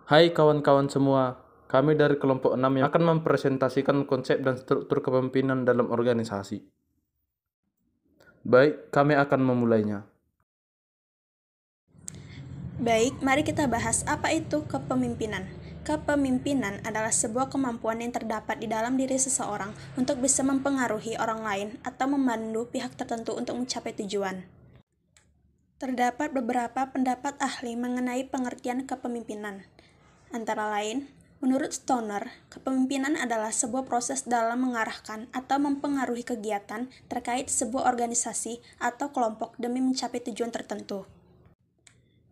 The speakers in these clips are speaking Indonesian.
Hai kawan-kawan semua, kami dari kelompok 6 yang akan mempresentasikan konsep dan struktur kepemimpinan dalam organisasi. Baik, kami akan memulainya. Baik, mari kita bahas apa itu kepemimpinan. Kepemimpinan adalah sebuah kemampuan yang terdapat di dalam diri seseorang untuk bisa mempengaruhi orang lain atau memandu pihak tertentu untuk mencapai tujuan. Terdapat beberapa pendapat ahli mengenai pengertian kepemimpinan. Antara lain, menurut Stoner, kepemimpinan adalah sebuah proses dalam mengarahkan atau mempengaruhi kegiatan terkait sebuah organisasi atau kelompok demi mencapai tujuan tertentu.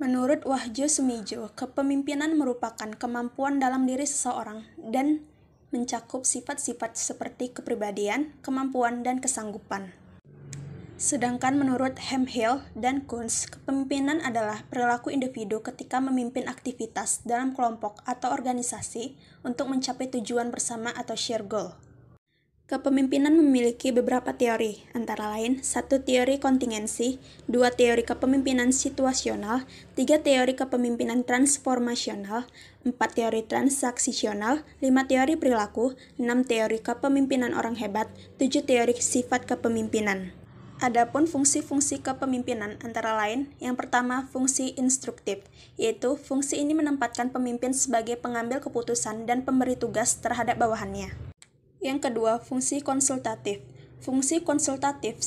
Menurut Wahjo Sumijo, kepemimpinan merupakan kemampuan dalam diri seseorang dan mencakup sifat-sifat seperti kepribadian, kemampuan, dan kesanggupan. Sedangkan menurut Hemphill dan Kunz, kepemimpinan adalah perilaku individu ketika memimpin aktivitas dalam kelompok atau organisasi untuk mencapai tujuan bersama atau share goal. Kepemimpinan memiliki beberapa teori, antara lain 1 teori kontingensi, 2 teori kepemimpinan situasional, 3 teori kepemimpinan transformasional, 4 teori transaksional, 5 teori perilaku, 6 teori kepemimpinan orang hebat, 7 teori sifat kepemimpinan. Adapun fungsi-fungsi kepemimpinan antara lain, yang pertama fungsi instruktif, yaitu fungsi ini menempatkan pemimpin sebagai pengambil keputusan dan pemberi tugas terhadap bawahannya. Yang kedua, fungsi konsultatif. Fungsi konsultatif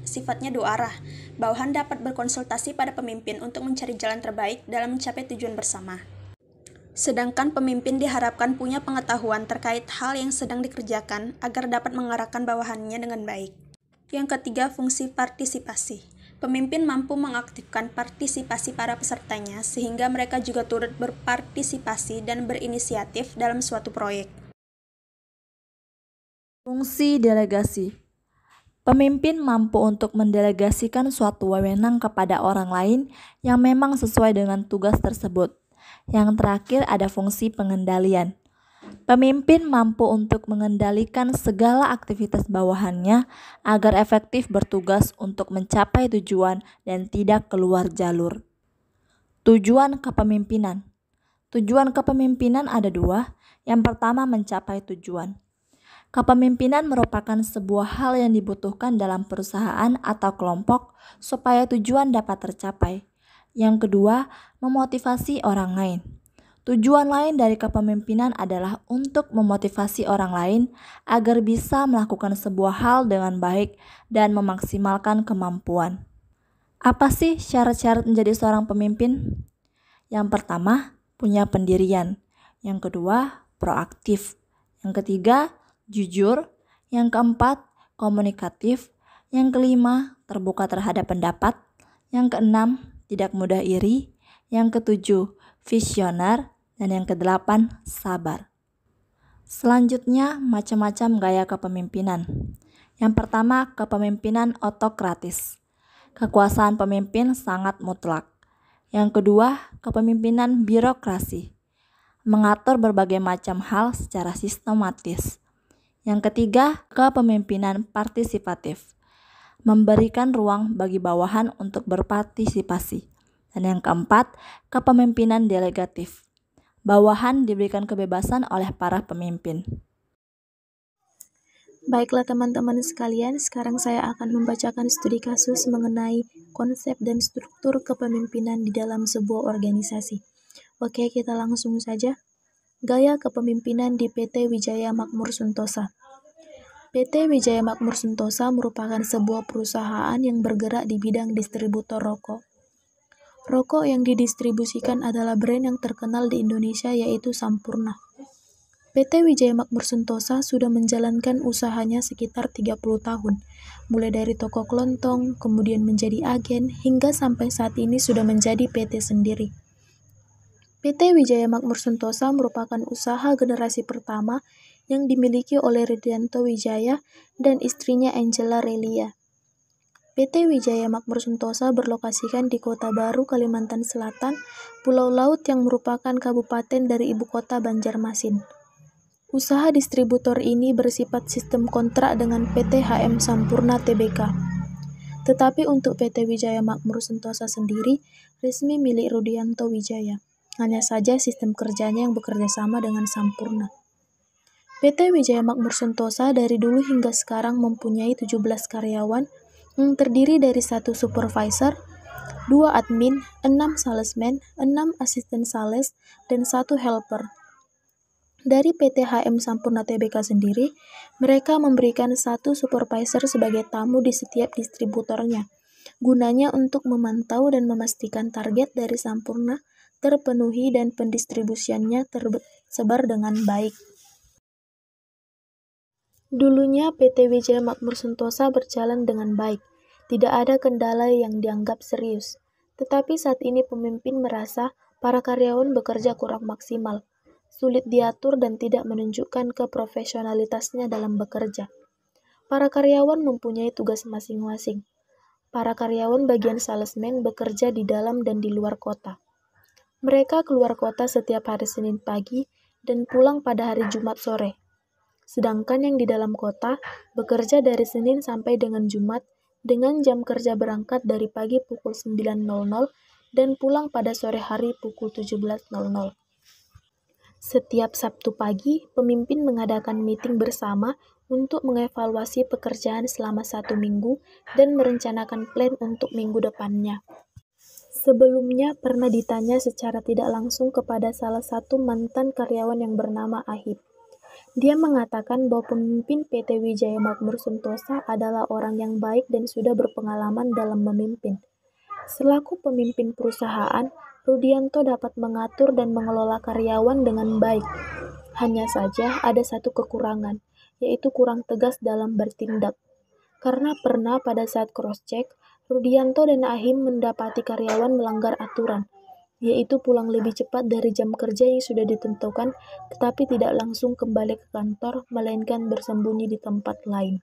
sifatnya dua arah. Bawahan dapat berkonsultasi pada pemimpin untuk mencari jalan terbaik dalam mencapai tujuan bersama. Sedangkan pemimpin diharapkan punya pengetahuan terkait hal yang sedang dikerjakan agar dapat mengarahkan bawahannya dengan baik. Yang ketiga, fungsi partisipasi. Pemimpin mampu mengaktifkan partisipasi para pesertanya sehingga mereka juga turut berpartisipasi dan berinisiatif dalam suatu proyek. Fungsi delegasi. Pemimpin mampu untuk mendelegasikan suatu wewenang kepada orang lain yang memang sesuai dengan tugas tersebut. Yang terakhir ada fungsi pengendalian. Pemimpin mampu untuk mengendalikan segala aktivitas bawahannya agar efektif bertugas untuk mencapai tujuan dan tidak keluar jalur. Tujuan kepemimpinan. Tujuan kepemimpinan ada 2. Yang pertama, mencapai tujuan. Kepemimpinan merupakan sebuah hal yang dibutuhkan dalam perusahaan atau kelompok supaya tujuan dapat tercapai. Yang kedua, memotivasi orang lain. Tujuan lain dari kepemimpinan adalah untuk memotivasi orang lain agar bisa melakukan sebuah hal dengan baik dan memaksimalkan kemampuan. Apa sih syarat-syarat menjadi seorang pemimpin? Yang pertama, punya pendirian. Yang kedua, proaktif. Yang ketiga, jujur. Yang keempat, komunikatif. Yang kelima, terbuka terhadap pendapat. Yang keenam, tidak mudah iri. Yang ketujuh, visioner. Dan yang kedelapan, sabar. Selanjutnya, macam-macam gaya kepemimpinan. Yang pertama, kepemimpinan otokratis. Kekuasaan pemimpin sangat mutlak. Yang kedua, kepemimpinan birokrasi. Mengatur berbagai macam hal secara sistematis. Yang ketiga, kepemimpinan partisipatif. Memberikan ruang bagi bawahan untuk berpartisipasi. Dan yang keempat, kepemimpinan delegatif. Bawahan diberikan kebebasan oleh para pemimpin. Baiklah teman-teman sekalian, sekarang saya akan membacakan studi kasus mengenai konsep dan struktur kepemimpinan di dalam sebuah organisasi. Oke, kita langsung saja. Gaya kepemimpinan di PT Wijaya Makmur Sentosa. PT Wijaya Makmur Sentosa merupakan sebuah perusahaan yang bergerak di bidang distributor rokok. Rokok yang didistribusikan adalah brand yang terkenal di Indonesia yaitu Sampurna. PT Wijaya Makmur Sentosa sudah menjalankan usahanya sekitar 30 tahun, mulai dari toko kelontong, kemudian menjadi agen, hingga sampai saat ini sudah menjadi PT sendiri. PT Wijaya Makmur Sentosa merupakan usaha generasi pertama yang dimiliki oleh Ridianto Wijaya dan istrinya Angela Relia. PT Wijaya Makmur Sentosa berlokasikan di Kota Baru, Kalimantan Selatan, Pulau Laut yang merupakan kabupaten dari ibu kota Banjarmasin. Usaha distributor ini bersifat sistem kontrak dengan PT HM Sampurna Tbk. Tetapi untuk PT Wijaya Makmur Sentosa sendiri resmi milik Rudianto Wijaya. Hanya saja sistem kerjanya yang bekerja sama dengan sempurna. PT Wijaya Makmur Sentosa dari dulu hingga sekarang mempunyai 17 karyawan yang terdiri dari 1 supervisor, 2 admin, 6 salesman, 6 asisten sales, dan 1 helper. Dari PT HM Sampurna Tbk sendiri, mereka memberikan 1 supervisor sebagai tamu di setiap distributornya, gunanya untuk memantau dan memastikan target dari Sampurna terpenuhi dan pendistribusiannya tersebar dengan baik. Dulunya PT Wijaya Makmur Sentosa berjalan dengan baik, tidak ada kendala yang dianggap serius. Tetapi saat ini pemimpin merasa para karyawan bekerja kurang maksimal, sulit diatur dan tidak menunjukkan keprofesionalitasnya dalam bekerja. Para karyawan mempunyai tugas masing-masing. Para karyawan bagian salesman bekerja di dalam dan di luar kota. Mereka keluar kota setiap hari Senin pagi dan pulang pada hari Jumat sore. Sedangkan yang di dalam kota bekerja dari Senin sampai dengan Jumat dengan jam kerja berangkat dari pagi pukul 9.00 dan pulang pada sore hari pukul 17.00. Setiap Sabtu pagi, pemimpin mengadakan meeting bersama untuk mengevaluasi pekerjaan selama 1 minggu dan merencanakan plan untuk minggu depannya. Sebelumnya pernah ditanya secara tidak langsung kepada salah satu mantan karyawan yang bernama Ahib. Dia mengatakan bahwa pemimpin PT Wijaya Makmur Sentosa adalah orang yang baik dan sudah berpengalaman dalam memimpin. Selaku pemimpin perusahaan, Rudianto dapat mengatur dan mengelola karyawan dengan baik. Hanya saja ada satu kekurangan, yaitu kurang tegas dalam bertindak. Karena pernah pada saat cross-check, Rudianto dan Ahim mendapati karyawan melanggar aturan, yaitu pulang lebih cepat dari jam kerja yang sudah ditentukan, tetapi tidak langsung kembali ke kantor, melainkan bersembunyi di tempat lain.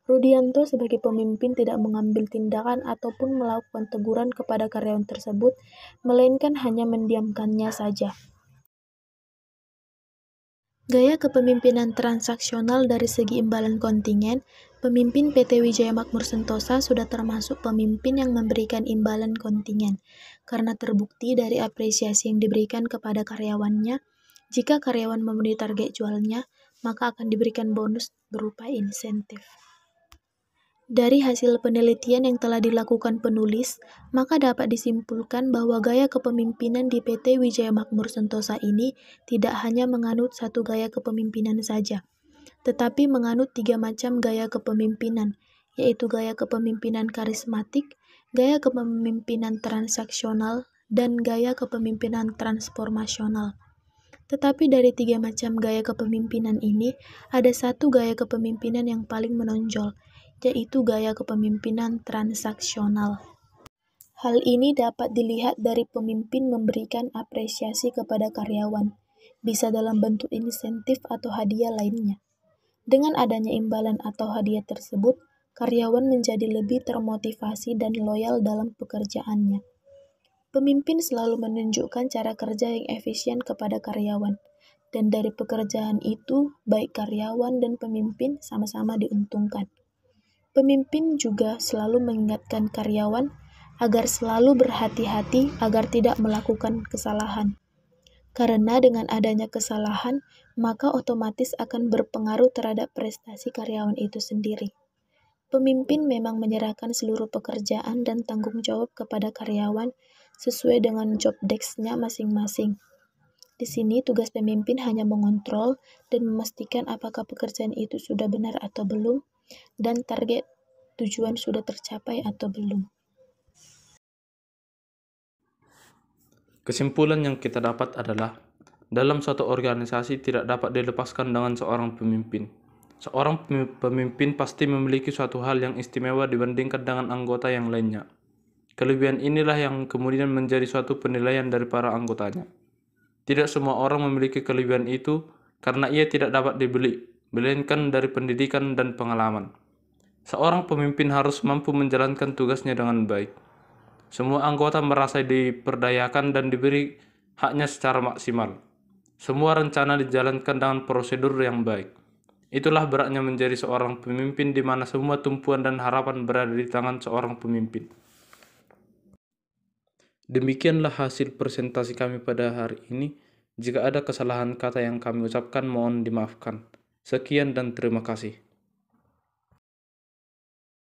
Rudianto sebagai pemimpin tidak mengambil tindakan ataupun melakukan teguran kepada karyawan tersebut, melainkan hanya mendiamkannya saja. Gaya kepemimpinan transaksional dari segi imbalan kontingen, pemimpin PT Wijaya Makmur Sentosa sudah termasuk pemimpin yang memberikan imbalan kontingen, karena terbukti dari apresiasi yang diberikan kepada karyawannya. Jika karyawan memenuhi target jualnya, maka akan diberikan bonus berupa insentif. Dari hasil penelitian yang telah dilakukan penulis, maka dapat disimpulkan bahwa gaya kepemimpinan di PT Wijaya Makmur Sentosa ini tidak hanya menganut satu gaya kepemimpinan saja, tetapi menganut 3 macam gaya kepemimpinan, yaitu gaya kepemimpinan karismatik, gaya kepemimpinan transaksional, dan gaya kepemimpinan transformasional. Tetapi dari 3 macam gaya kepemimpinan ini, ada satu gaya kepemimpinan yang paling menonjol, yaitu gaya kepemimpinan transaksional. Hal ini dapat dilihat dari pemimpin memberikan apresiasi kepada karyawan, bisa dalam bentuk insentif atau hadiah lainnya. Dengan adanya imbalan atau hadiah tersebut, karyawan menjadi lebih termotivasi dan loyal dalam pekerjaannya. Pemimpin selalu menunjukkan cara kerja yang efisien kepada karyawan, dan dari pekerjaan itu, baik karyawan dan pemimpin sama-sama diuntungkan. Pemimpin juga selalu mengingatkan karyawan agar selalu berhati-hati agar tidak melakukan kesalahan. Karena dengan adanya kesalahan, maka otomatis akan berpengaruh terhadap prestasi karyawan itu sendiri. Pemimpin memang menyerahkan seluruh pekerjaan dan tanggung jawab kepada karyawan sesuai dengan job desk-nya masing-masing. Di sini tugas pemimpin hanya mengontrol dan memastikan apakah pekerjaan itu sudah benar atau belum, dan target tujuan sudah tercapai atau belum. Kesimpulan yang kita dapat adalah, dalam suatu organisasi tidak dapat dilepaskan dengan seorang pemimpin. Seorang pemimpin pasti memiliki suatu hal yang istimewa dibandingkan dengan anggota yang lainnya. Kelebihan inilah yang kemudian menjadi suatu penilaian dari para anggotanya. Tidak semua orang memiliki kelebihan itu karena ia tidak dapat dibeli, melainkan dari pendidikan dan pengalaman. Seorang pemimpin harus mampu menjalankan tugasnya dengan baik. Semua anggota merasa diperdayakan dan diberi haknya secara maksimal. Semua rencana dijalankan dengan prosedur yang baik. Itulah beratnya menjadi seorang pemimpin di mana semua tumpuan dan harapan berada di tangan seorang pemimpin. Demikianlah hasil presentasi kami pada hari ini. Jika ada kesalahan kata yang kami ucapkan, mohon dimaafkan. Sekian dan terima kasih.